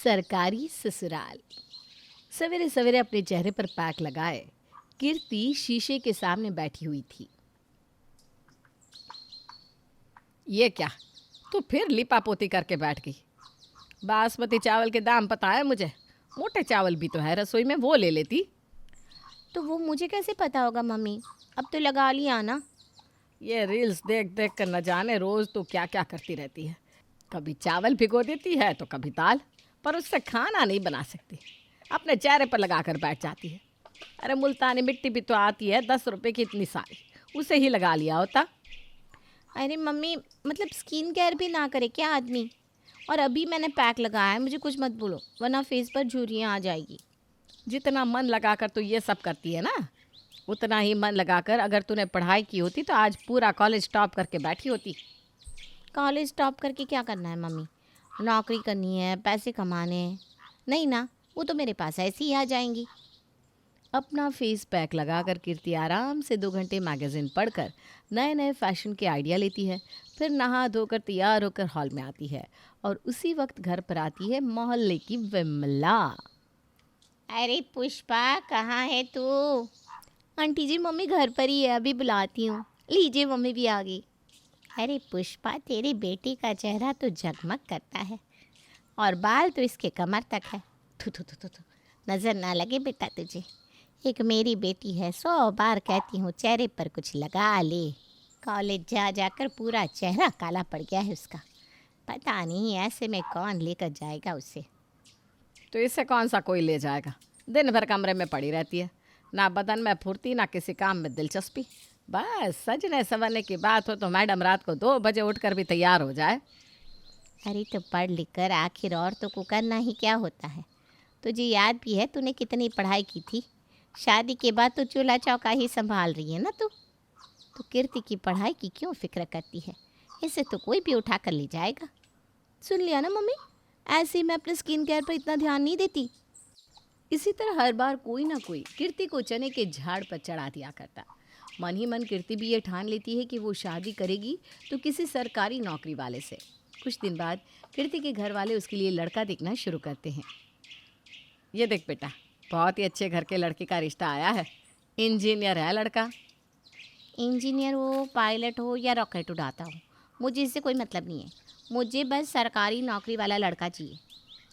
सरकारी ससुराल। सवेरे सवेरे अपने चेहरे पर पैक लगाए कीर्ति शीशे के सामने बैठी हुई थी। ये क्या, तू फिर लिपापोती करके बैठ गई। बासमती चावल के दाम पता है मुझे, मोटे चावल भी तो है रसोई में, वो ले लेती। तो वो मुझे कैसे पता होगा मम्मी, अब तो लगा लिया ना। ये रील्स देख देख कर न जाने रोज़ तो क्या क्या करती रहती है। कभी चावल भिगो देती है तो कभी दाल, पर उससे खाना नहीं बना सकती। अपने चेहरे पर लगा कर बैठ जाती है। अरे मुल्तानी मिट्टी भी तो आती है 10 रुपए की इतनी सारी, उसे ही लगा लिया होता। अरे मम्मी, मतलब स्किन केयर भी ना करे क्या आदमी? और अभी मैंने पैक लगाया है, मुझे कुछ मत बोलो वरना फेस पर झुर्रियाँ आ जाएगी। जितना मन लगाकर तू ये सब करती है ना, उतना ही मन लगाकर अगर तूने पढ़ाई की होती तो आज पूरा कॉलेज टॉप करके बैठी होती। कॉलेज टॉप करके क्या करना है मम्मी? नौकरी करनी है, पैसे कमाने हैं। नहीं ना, वो तो मेरे पास ऐसे ही आ जाएंगी। अपना फेस पैक लगाकर कीर्ति आराम से 2 घंटे मैगज़ीन पढ़कर नए नए फैशन के आइडिया लेती है। फिर नहा धोकर तैयार होकर हॉल में आती है और उसी वक्त घर पर आती है मोहल्ले की विमला। अरे पुष्पा, कहाँ है तू? आंटी जी, मम्मी घर पर ही है, अभी बुलाती हूँ। लीजिए, मम्मी भी आ गई। अरे पुष्पा, तेरी बेटी का चेहरा तो जगमग करता है और बाल तो इसके कमर तक है। थू थू थू थू थू। नज़र ना लगे बेटा तुझे। एक मेरी बेटी है, 100 बार कहती हूँ चेहरे पर कुछ लगा ले। कॉलेज जा जाकर पूरा चेहरा काला पड़ गया है उसका। पता नहीं ऐसे में कौन लेकर जाएगा उसे। तो इससे कौन सा कोई ले जाएगा, दिन भर कमरे में पड़ी रहती है, ना बदन में फुर्ती ना किसी काम में दिलचस्पी। बस सजने संवरने की बात हो तो मैडम रात को 2 बजे उठकर भी तैयार हो जाए। अरे तो पढ़ लिख कर आखिर औरतों को करना ही क्या होता है? तुझे याद भी है तूने कितनी पढ़ाई की थी? शादी के बाद तो चूल्हा चौका ही संभाल रही है ना तू। तो कीर्ति की पढ़ाई की क्यों फिक्र करती है? इसे तो कोई भी उठा कर ले जाएगा। सुन लिया ना मम्मी, ऐसे ही मैं अपने स्किन केयर पर इतना ध्यान नहीं देती। इसी तरह हर बार कोई ना कोई कीर्ति को चने के झाड़ पर चढ़ा दिया करता। मन ही मन कीर्ति भी ये ठान लेती है कि वो शादी करेगी तो किसी सरकारी नौकरी वाले से। कुछ दिन बाद कीर्ति के घर वाले उसके लिए लड़का देखना शुरू करते हैं। ये देख बेटा, बहुत ही अच्छे घर के लड़के का रिश्ता आया है। इंजीनियर है लड़का। इंजीनियर हो, पायलट हो या रॉकेट उड़ाता हो, मुझे इससे कोई मतलब नहीं है। मुझे बस सरकारी नौकरी वाला लड़का चाहिए।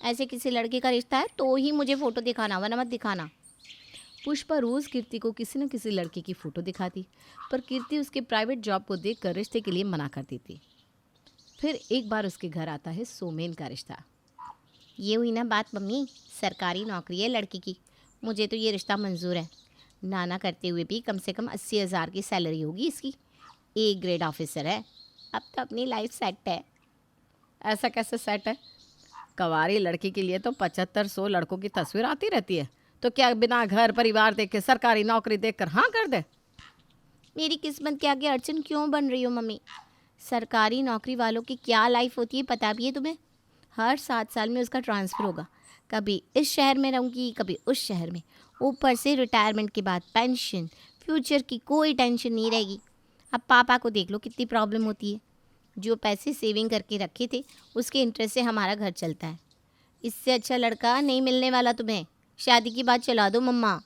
ऐसे किसी लड़के का रिश्ता है तो ही मुझे फ़ोटो दिखाना, वरना मत दिखाना। पुष्पा रोज़ कीर्ति को किसी न किसी लड़के की फ़ोटो दिखाती, पर कीर्ति उसके प्राइवेट जॉब को देखकर रिश्ते के लिए मना कर देती। फिर एक बार उसके घर आता है सोमेन का रिश्ता। ये हुई ना बात मम्मी, सरकारी नौकरी है लड़की की। मुझे तो ये रिश्ता मंजूर है। नाना करते हुए भी कम से कम 80,000 की सैलरी होगी इसकी। ए ग्रेड ऑफिसर है। अब तो अपनी लाइफ सेट है। ऐसा कैसे सेट है? कवारी लड़की के लिए तो 75-100 लड़कों की तस्वीर आती रहती है, तो क्या बिना घर परिवार देखे सरकारी नौकरी देखकर हाँ कर दे? मेरी किस्मत के आगे अड़चन क्यों बन रही हो मम्मी? सरकारी नौकरी वालों की क्या लाइफ होती है पता भी है तुम्हें? हर 7 साल में उसका ट्रांसफ़र होगा। कभी इस शहर में रहूँगी, कभी उस शहर में। ऊपर से रिटायरमेंट के बाद पेंशन, फ्यूचर की कोई टेंशन नहीं रहेगी। अब पापा को देख लो कितनी प्रॉब्लम होती है। जो पैसे सेविंग करके रखे थे उसके इंटरेस्ट से हमारा घर चलता है। इससे अच्छा लड़का नहीं मिलने वाला तुम्हें। शादी की बात चला दो मम्मा।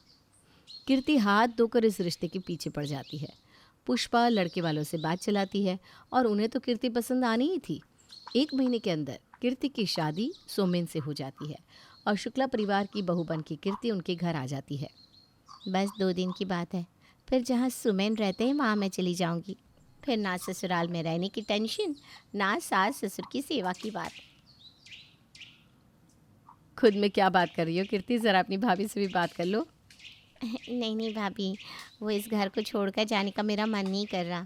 कीर्ति हाथ धोकर इस रिश्ते के पीछे पड़ जाती है। पुष्पा लड़के वालों से बात चलाती है और उन्हें तो कीर्ति पसंद आनी ही थी। 1 महीने के अंदर कीर्ति की शादी सोमेन से हो जाती है और शुक्ला परिवार की बहू बन के कीर्ति उनके घर आ जाती है। बस 2 दिन की बात है, फिर जहाँ सुमेन रहते हैं वहाँ मैं चली जाऊँगी। फिर ना ससुराल में रहने की टेंशन, ना सास ससुर की सेवा की बात। खुद में क्या बात कर रही हो कीर्ति, ज़रा अपनी भाभी से भी बात कर लो। नहीं नहीं भाभी, वो इस घर को छोड़कर जाने का मेरा मन नहीं कर रहा।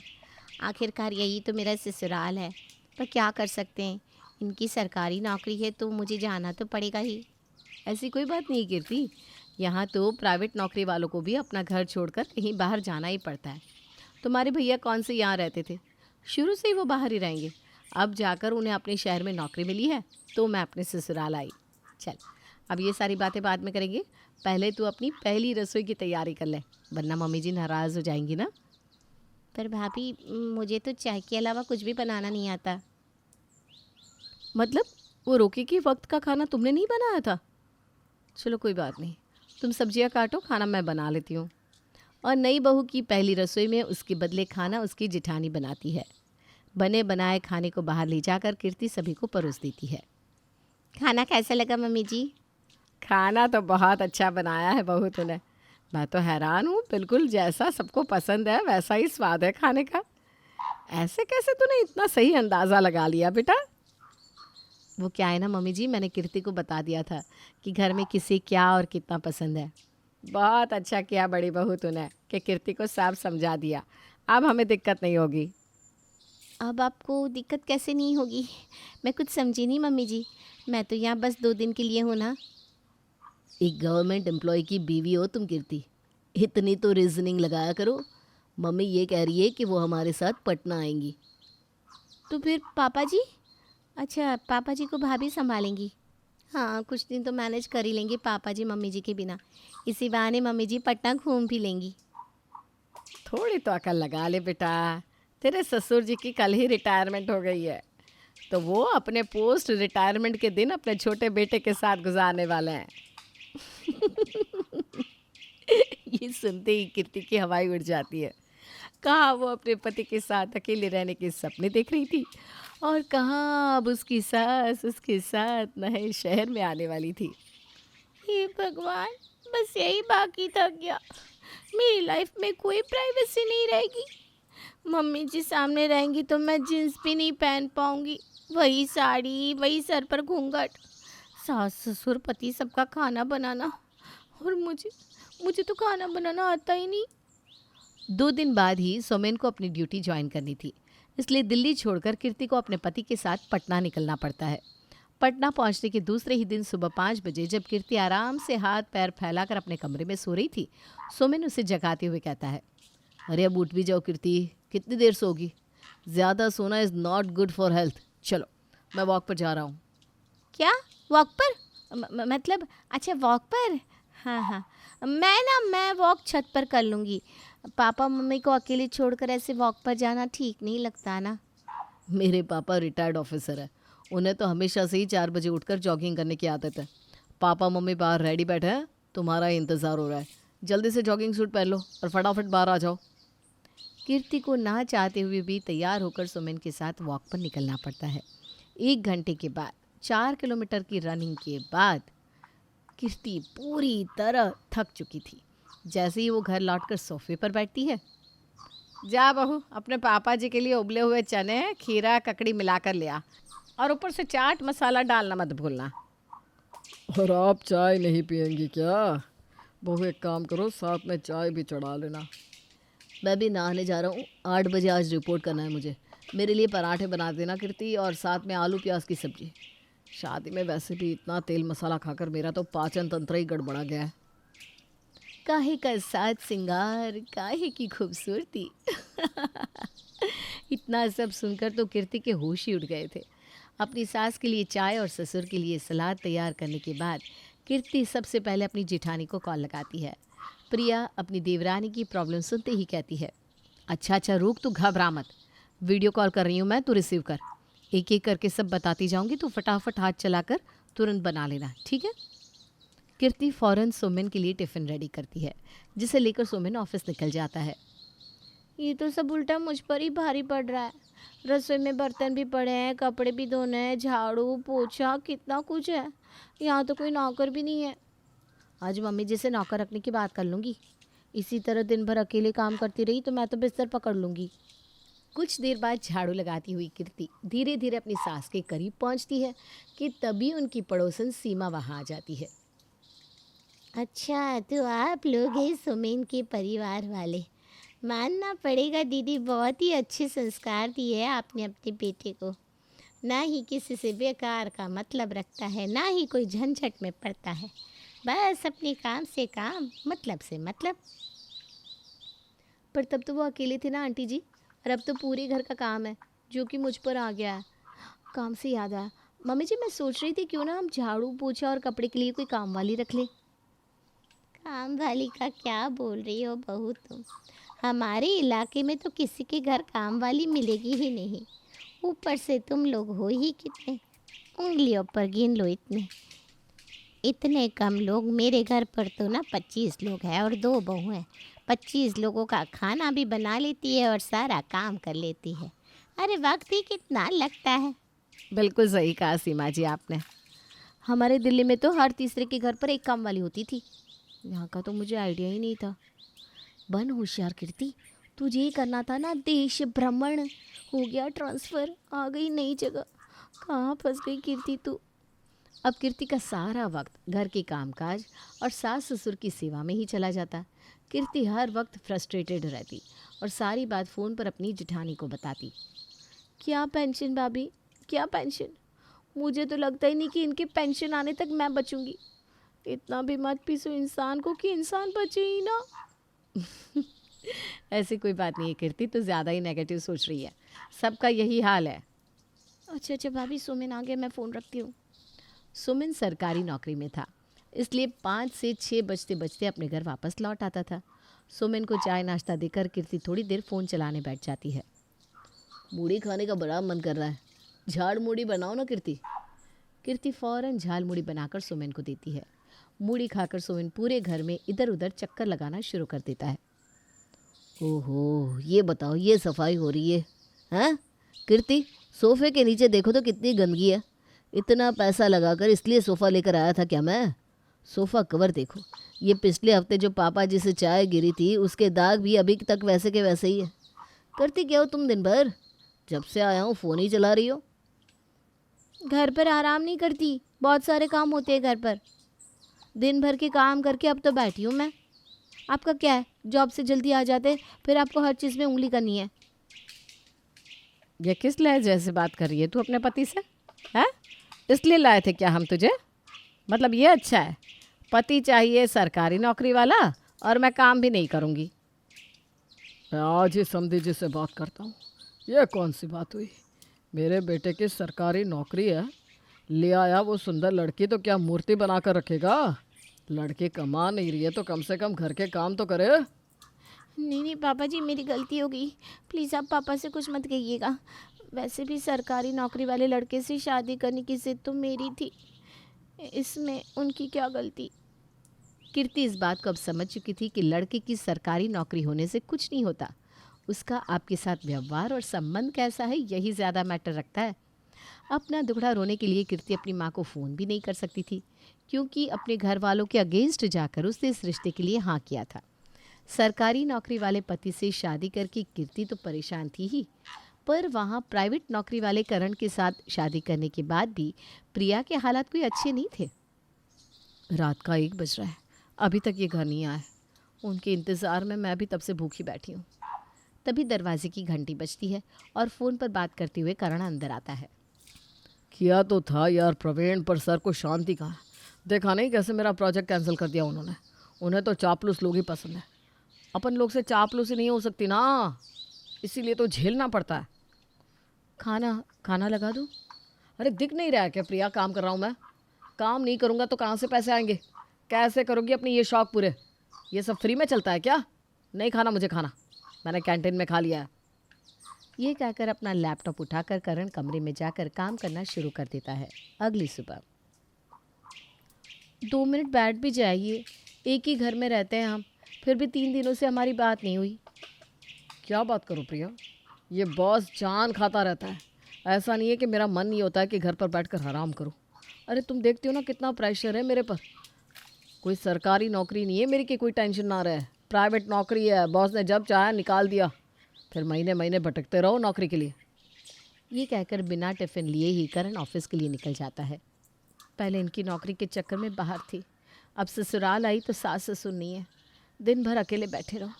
आखिरकार यही तो मेरा ससुराल है। पर क्या कर सकते हैं, इनकी सरकारी नौकरी है तो मुझे जाना तो पड़ेगा ही। ऐसी कोई बात नहीं कीर्ति, यहाँ तो प्राइवेट नौकरी वालों को भी अपना घर छोड़कर कहीं बाहर जाना ही पड़ता है। तुम्हारे भैया कौन से यहाँ रहते थे, शुरू से ही वो बाहर ही रहेंगे। अब जाकर उन्हें अपने शहर में नौकरी मिली है तो मैं अपने ससुराल आई। चल, अब ये सारी बातें बाद में करेंगे, पहले तू अपनी पहली रसोई की तैयारी कर ले, वरना मम्मी जी नाराज़ हो जाएंगी ना। पर भाभी, मुझे तो चाय के अलावा कुछ भी बनाना नहीं आता। मतलब वो रोके कि वक्त का खाना तुमने नहीं बनाया था? चलो कोई बात नहीं, तुम सब्जियां काटो, खाना मैं बना लेती हूँ। और नई बहू की पहली रसोई में उसके बदले खाना उसकी जिठानी बनाती है। बने बनाए खाने को बाहर ले जाकर कीर्ति सभी को परोस देती है। खाना कैसा लगा मम्मी जी? खाना तो बहुत अच्छा बनाया है बहू तूने। मैं तो हैरान हूँ, बिल्कुल जैसा सबको पसंद है वैसा ही स्वाद है खाने का। ऐसे कैसे तूने इतना सही अंदाज़ा लगा लिया बेटा? वो क्या है ना मम्मी जी, मैंने कीर्ति को बता दिया था कि घर में किसे क्या और कितना पसंद है। बहुत अच्छा किया बड़ी बहू तूने कि कीर्ति को साफ समझा दिया। अब हमें दिक्कत नहीं होगी। अब आपको दिक्कत कैसे नहीं होगी? मैं कुछ समझी नहीं मम्मी जी। मैं तो यहाँ बस 2 दिन के लिए हूँ ना। एक गवर्नमेंट एम्प्लॉय की बीवी हो तुम कीर्ति, इतनी तो रीजनिंग लगाया करो। मम्मी ये कह रही है कि वो हमारे साथ पटना आएंगी। तो फिर पापा जी? अच्छा, पापा जी को भाभी संभालेंगी। हाँ, कुछ दिन तो मैनेज कर ही लेंगे पापा जी मम्मी जी के बिना। इसी बहाने मम्मी जी पटना घूम भी लेंगी। थोड़ी तो अकल लगा ले बेटा। तेरे ससुर जी की कल ही रिटायरमेंट हो गई है, तो वो अपने पोस्ट रिटायरमेंट के दिन अपने छोटे बेटे के साथ गुजारने वाले हैं। ये सुनते ही कीर्ति की हवाई उड़ जाती है। कहाँ वो अपने पति के साथ अकेले रहने के सपने देख रही थी, और कहाँ अब उसकी सास उसके साथ नए शहर में आने वाली थी। हे भगवान, बस यही बाकी था क्या? मेरी लाइफ में कोई प्राइवेसी नहीं रहेगी। मम्मी जी सामने रहेंगी तो मैं जीन्स भी नहीं पहन पाऊंगी। वही साड़ी, वही सर पर घूंघट, सास ससुर पति सबका खाना बनाना, और मुझे मुझे तो खाना बनाना आता ही नहीं। 2 दिन बाद ही सोमेन को अपनी ड्यूटी ज्वाइन करनी थी, इसलिए दिल्ली छोड़कर कीर्ति को अपने पति के साथ पटना निकलना पड़ता है। पटना पहुंचने के दूसरे ही दिन सुबह 5 बजे जब कीर्ति आराम से हाथ पैर फैलाकर अपने कमरे में सो रही थी, सोमेन उसे जगाते हुए कहता है, अरे अब उठ भी जाओ कीर्ति, कितनी देर सोगी? ज़्यादा सोना is not good for health. चलो मैं वॉक पर जा रहा हूँ। क्या? वॉक पर? मतलब अच्छा, वॉक पर। हाँ हाँ, मैं वॉक छत पर कर लूँगी। पापा मम्मी को अकेले छोड़कर ऐसे वॉक पर जाना ठीक नहीं लगता ना। मेरे पापा रिटायर्ड ऑफिसर है, उन्हें तो हमेशा से ही 4 बजे उठकर जॉगिंग करने की आदत है। पापा मम्मी बाहर रेडी बैठे हैं, तुम्हारा इंतज़ार हो रहा है। जल्दी से जॉगिंग सूट पहन लो और फटाफट बाहर आ जाओ। कीर्ति को ना चाहते हुए भी तैयार होकर सुमन के साथ वॉक पर निकलना पड़ता है। 1 घंटे के बाद, 4 किलोमीटर की रनिंग के बाद कीर्ति पूरी तरह थक चुकी थी। जैसे ही वो घर लौटकर सोफे पर बैठती है, जा बहू अपने पापा जी के लिए उबले हुए चने खीरा ककड़ी मिलाकर ले आ, और ऊपर से चाट मसाला डालना मत भूलना। और आप चाय नहीं पियेंगी क्या? बहू एक काम करो, साथ में चाय भी चढ़ा लेना। मैं भी नहाने जा रहा हूँ, 8 बजे आज रिपोर्ट करना है मुझे। मेरे लिए पराठे बना देना कीर्ति, और साथ में आलू प्याज की सब्जी। शादी में वैसे भी इतना तेल मसाला खाकर मेरा तो पाचन तंत्र ही गड़बड़ा गया है। काहे का साज सिंगार, काहे की खूबसूरती। इतना सब सुनकर तो कीर्ति के होश ही उड़ गए थे। अपनी सास के लिए चाय और ससुर के लिए सलाद तैयार करने के बाद कीर्ति सबसे पहले अपनी जेठानी को कॉल लगाती है। प्रिया अपनी देवरानी की प्रॉब्लम सुनते ही कहती है, अच्छा रुक, तू घबरा मत, वीडियो कॉल कर रही हूँ मैं, तू रिसीव कर। एक एक करके सब बताती जाऊँगी, तो फटाफट हाथ चलाकर तुरंत बना लेना, ठीक है? कीर्ति फ़ौरन सोमेन के लिए टिफ़िन रेडी करती है, जिसे लेकर सोमेन ऑफिस निकल जाता है। ये तो सब उल्टा मुझ पर ही भारी पड़ रहा है। रसोई में बर्तन भी पड़े हैं, कपड़े भी धोने हैं, झाड़ू पोछा कितना कुछ है। यहाँ तो कोई नौकर भी नहीं है। आज मम्मी जी से नौकर रखने की बात कर लूँगी। इसी तरह दिन भर अकेले काम करती रही तो मैं तो बिस्तर पकड़ लूँगी। कुछ देर बाद झाड़ू लगाती हुई कीर्ति धीरे धीरे अपनी सास के करीब पहुंचती है कि तभी उनकी पड़ोसन सीमा वहां आ जाती है। अच्छा, तो आप लोग हैं सुमेन के परिवार वाले। मानना पड़ेगा दीदी, बहुत ही अच्छे संस्कार दिए हैं आपने अपने बेटे को। ना ही किसी से बेकार का मतलब रखता है, ना ही कोई झंझट में पड़ता है। बस अपने काम से काम, मतलब से मतलब। पर तब तो वो अकेले थे ना आंटी जी, और अब तो पूरे घर का काम है जो कि मुझ पर आ गया है। काम से याद आया मम्मी जी, मैं सोच रही थी क्यों ना हम झाड़ू पोछा और कपड़े के लिए कोई काम वाली रख लें। काम वाली का क्या बोल रही हो बहू तुम? हमारे इलाके में तो किसी के घर काम वाली मिलेगी ही नहीं। ऊपर से तुम लोग हो ही कितने। उंगलियों पर गिन लो इतने इतने कम लोग। मेरे घर पर तो ना 25 लोग हैं और 2 बहू हैं। 25 लोगों का खाना भी बना लेती है और सारा काम कर लेती है। अरे वक्त ही कितना लगता है। बिल्कुल सही कहा सीमा जी आपने। हमारे दिल्ली में तो हर तीसरे के घर पर एक काम वाली होती थी। यहाँ का तो मुझे आइडिया ही नहीं था। बन होशियार कीर्ति, तुझे ही करना था ना देश भ्रमण। हो गया ट्रांसफ़र, आ गई नई जगह। कहाँ फंस गई कीर्ति तू। अब कीर्ति का सारा वक्त घर के कामकाज और सास ससुर की सेवा में ही चला जाता। कीर्ति हर वक्त फ्रस्ट्रेटेड रहती और सारी बात फ़ोन पर अपनी जिठानी को बताती। क्या पेंशन भाभी, क्या पेंशन। मुझे तो लगता ही नहीं कि इनके पेंशन आने तक मैं बचूंगी। इतना भी मत पीसो इंसान को कि इंसान बचे ही ना। ऐसी कोई बात नहीं है कीर्ति, तो ज़्यादा ही नेगेटिव सोच रही है। सबका यही हाल है। अच्छा अच्छा भाभी, सुमिन आ गया, मैं फ़ोन रखती हूँ। सुमिन सरकारी नौकरी में था, इसलिए 5 से 6 बजते बजते अपने घर वापस लौट आता था। सुमिन को चाय नाश्ता देकर कीर्ति थोड़ी देर फ़ोन चलाने बैठ जाती है। मूढ़ी खाने का बड़ा मन कर रहा है, झाड़ मूढ़ी बनाओ ना कीर्ति। कीर्ति फ़ौरन झाल मूढ़ी बनाकर सुमिन को देती है। मूढ़ी खाकर सुमिन पूरे घर में इधर उधर चक्कर लगाना शुरू कर देता है। ओहो, ये बताओ, ये सफाई हो रही है हैं कीर्ति? सोफे के नीचे देखो तो कितनी गंदगी है। इतना पैसा लगाकर इसलिए सोफ़ा लेकर आया था क्या मैं? सोफ़ा कवर देखो, ये पिछले हफ्ते जो पापा जी से चाय गिरी थी उसके दाग भी अभी तक वैसे के वैसे ही है। करती क्या हो तुम दिन भर? जब से आया हूँ फ़ोन ही चला रही हो। घर पर आराम नहीं करती, बहुत सारे काम होते हैं घर पर। दिन भर के काम करके अब तो बैठी हूँ मैं। आपका क्या है, जॉब से जल्दी आ जाते फिर आपको हर चीज़ में उंगली करनी है। ये किस लहजे से बात कर रही है तू अपने पति से? है इसलिए लाए थे क्या हम तुझे? मतलब ये अच्छा है, पति चाहिए सरकारी नौकरी वाला और मैं काम भी नहीं करूँगी। मैं आज ही समधी जी से बात करता हूँ। ये कौन सी बात हुई? मेरे बेटे की सरकारी नौकरी है, ले आया वो सुंदर लड़की तो क्या मूर्ति बना कर रखेगा? लड़की कमा नहीं रही है तो कम से कम घर के काम तो करे। नहीं नहीं पापा जी, मेरी गलती हो गई। प्लीज़ आप पापा से कुछ मत कहिएगा। वैसे भी सरकारी नौकरी वाले लड़के से शादी करने की जिद तो मेरी थी, इसमें उनकी क्या गलती। कीर्ति इस बात को अब समझ चुकी थी कि लड़के की सरकारी नौकरी होने से कुछ नहीं होता, उसका आपके साथ व्यवहार और संबंध कैसा है यही ज़्यादा मैटर रखता है। अपना दुखड़ा रोने के लिए कीर्ति अपनी माँ को फ़ोन भी नहीं कर सकती थी, क्योंकि अपने घर वालों के अगेंस्ट जाकर उसने इस रिश्ते के लिए हाँ किया था। सरकारी नौकरी वाले पति से शादी करके कीर्ति तो परेशान थी ही, पर वहाँ प्राइवेट नौकरी वाले करण के साथ शादी करने के बाद भी प्रिया के हालात कोई अच्छे नहीं थे। रात का 1 बज रहा है, अभी तक ये घर नहीं आए। उनके इंतज़ार में मैं भी तब से भूखी बैठी हूँ। तभी दरवाजे की घंटी बजती है और फ़ोन पर बात करते हुए करण अंदर आता है। किया तो था यार प्रवीण, पर सर को शांति कहाँ। देखा नहीं कैसे मेरा प्रोजेक्ट कैंसिल कर दिया उन्होंने। उन्हें तो चापलूस लोग ही पसंद है। अपन लोग से चापलूसी नहीं हो सकती ना, इसीलिए तो झेलना पड़ता है। खाना खाना लगा दूँ? अरे दिख नहीं रहा है क्या प्रिया, काम कर रहा हूँ मैं। काम नहीं करूँगा तो कहाँ से पैसे आएंगे? कैसे करोगी अपनी ये शौक पूरे? ये सब फ्री में चलता है क्या? नहीं खाना मुझे खाना, मैंने कैंटीन में खा लिया है। ये कहकर अपना लैपटॉप उठाकर करण कमरे में जाकर काम करना शुरू कर देता है। अगली सुबह 2 मिनट बैठ भी जाइए, एक ही घर में रहते हैं हम, फिर भी 3 दिनों से हमारी बात नहीं हुई। क्या बात करूँ प्रिया, ये बॉस जान खाता रहता है। ऐसा नहीं है कि मेरा मन नहीं होता है कि घर पर बैठकर आराम करूँ। अरे तुम देखती हो ना कितना प्रेशर है मेरे पर। कोई सरकारी नौकरी नहीं है मेरी कि कोई टेंशन ना रहे। प्राइवेट नौकरी है, बॉस ने जब चाहा निकाल दिया, फिर महीने महीने भटकते रहो नौकरी के लिए। ये कहकर बिना टिफ़िन लिए ही करण ऑफिस के लिए निकल जाता है। पहले इनकी नौकरी के चक्कर में बाहर थी, अब ससुराल आई तो सास ससुर नहीं है, दिन भर अकेले बैठे रहो।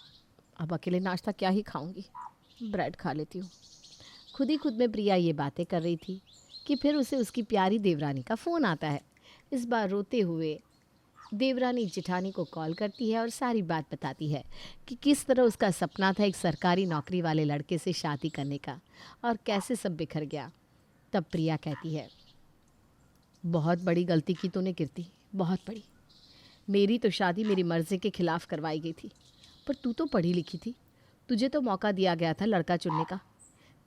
अब अकेले नाश्ता क्या ही खाऊंगी, ब्रेड खा लेती हूँ। खुद ही खुद में प्रिया ये बातें कर रही थी कि फिर उसे उसकी प्यारी देवरानी का फ़ोन आता है। इस बार रोते हुए देवरानी जिठानी को कॉल करती है और सारी बात बताती है कि किस तरह उसका सपना था एक सरकारी नौकरी वाले लड़के से शादी करने का और कैसे सब बिखर गया। तब प्रिया कहती है, बहुत बड़ी गलती की तूने कीर्ति, बहुत बड़ी। मेरी तो शादी मेरी मर्जी के खिलाफ करवाई गई थी, पर तू तो पढ़ी लिखी थी, तुझे तो मौका दिया गया था लड़का चुनने का।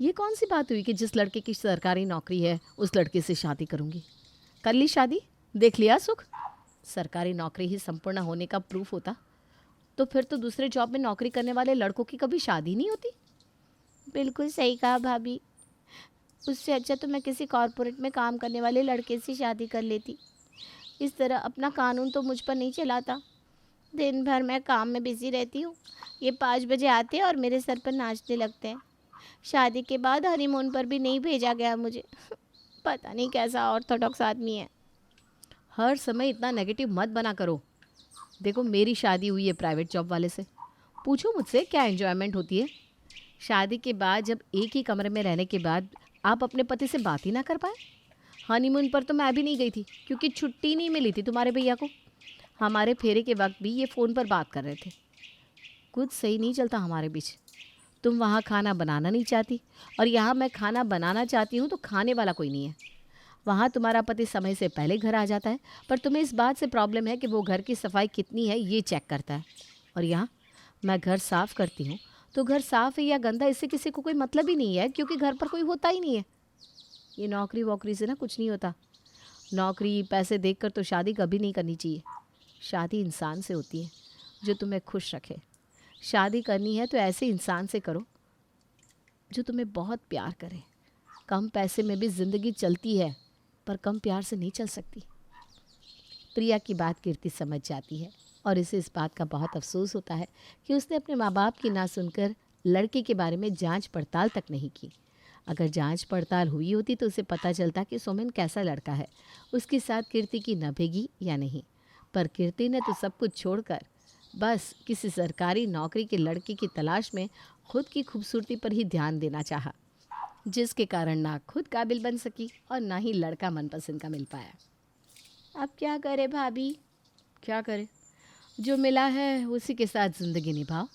ये कौन सी बात हुई कि जिस लड़के की सरकारी नौकरी है उस लड़के से शादी करूँगी? कर ली शादी, देख लिया सुख। सरकारी नौकरी ही संपूर्ण होने का प्रूफ होता तो फिर तो दूसरे जॉब में नौकरी करने वाले लड़कों की कभी शादी नहीं होती। बिल्कुल सही कहा भाभी। उससे अच्छा तो मैं किसी कॉरपोरेट में काम करने वाले लड़के से शादी कर लेती। इस तरह अपना कानून तो मुझ पर नहीं चलाता। दिन भर मैं काम में बिजी रहती हूँ। ये 5 बजे आते हैं और मेरे सर पर नाचने लगते हैं। शादी के बाद हनीमून पर भी नहीं भेजा गया मुझे। पता नहीं कैसा ऑर्थोडॉक्स आदमी है। हर समय इतना नेगेटिव मत बना करो। देखो मेरी शादी हुई है प्राइवेट जॉब वाले से, पूछो मुझसे क्या एंजॉयमेंट होती है। शादी के बाद जब एक ही कमरे में रहने के बाद आप अपने पति से बात ही ना कर पाए। हनीमून पर तो मैं भी नहीं गई थी क्योंकि छुट्टी नहीं मिली थी तुम्हारे भैया को। हमारे फेरे के वक्त भी ये फ़ोन पर बात कर रहे थे। कुछ सही नहीं चलता हमारे बीच। तुम वहाँ खाना बनाना नहीं चाहती और यहाँ मैं खाना बनाना चाहती हूँ तो खाने वाला कोई नहीं है। वहाँ तुम्हारा पति समय से पहले घर आ जाता है पर तुम्हें इस बात से प्रॉब्लम है कि वो घर की सफाई कितनी है ये चेक करता है। और यहाँ मैं घर साफ़ करती हूँ तो घर साफ़ है या गंदा इससे किसी को कोई मतलब ही नहीं है क्योंकि घर पर कोई होता ही नहीं है। ये नौकरी वोकरी से ना कुछ नहीं होता। नौकरी पैसे देखकर तो शादी कभी नहीं करनी चाहिए। शादी इंसान से होती है जो तुम्हें खुश रखे। शादी करनी है तो ऐसे इंसान से करो जो तुम्हें बहुत प्यार करे। कम पैसे में भी ज़िंदगी चलती है पर कम प्यार से नहीं चल सकती। प्रिया की बात कीर्ति समझ जाती है और इसे इस बात का बहुत अफसोस होता है कि उसने अपने माँ बाप की ना सुनकर लड़के के बारे में जांच पड़ताल तक नहीं की। अगर जांच पड़ताल हुई होती तो उसे पता चलता कि सोमेन कैसा लड़का है, उसके साथ कीर्ति की नभेगी या नहीं। पर कीर्ति ने तो सब कुछ छोड़कर बस किसी सरकारी नौकरी के लड़के की तलाश में खुद की खूबसूरती पर ही ध्यान देना चाहा, जिसके कारण ना खुद काबिल बन सकी और ना ही लड़का मनपसंद का मिल पाया। अब क्या करे भाभी? क्या करे, जो मिला है उसी के साथ ज़िंदगी निभाओ।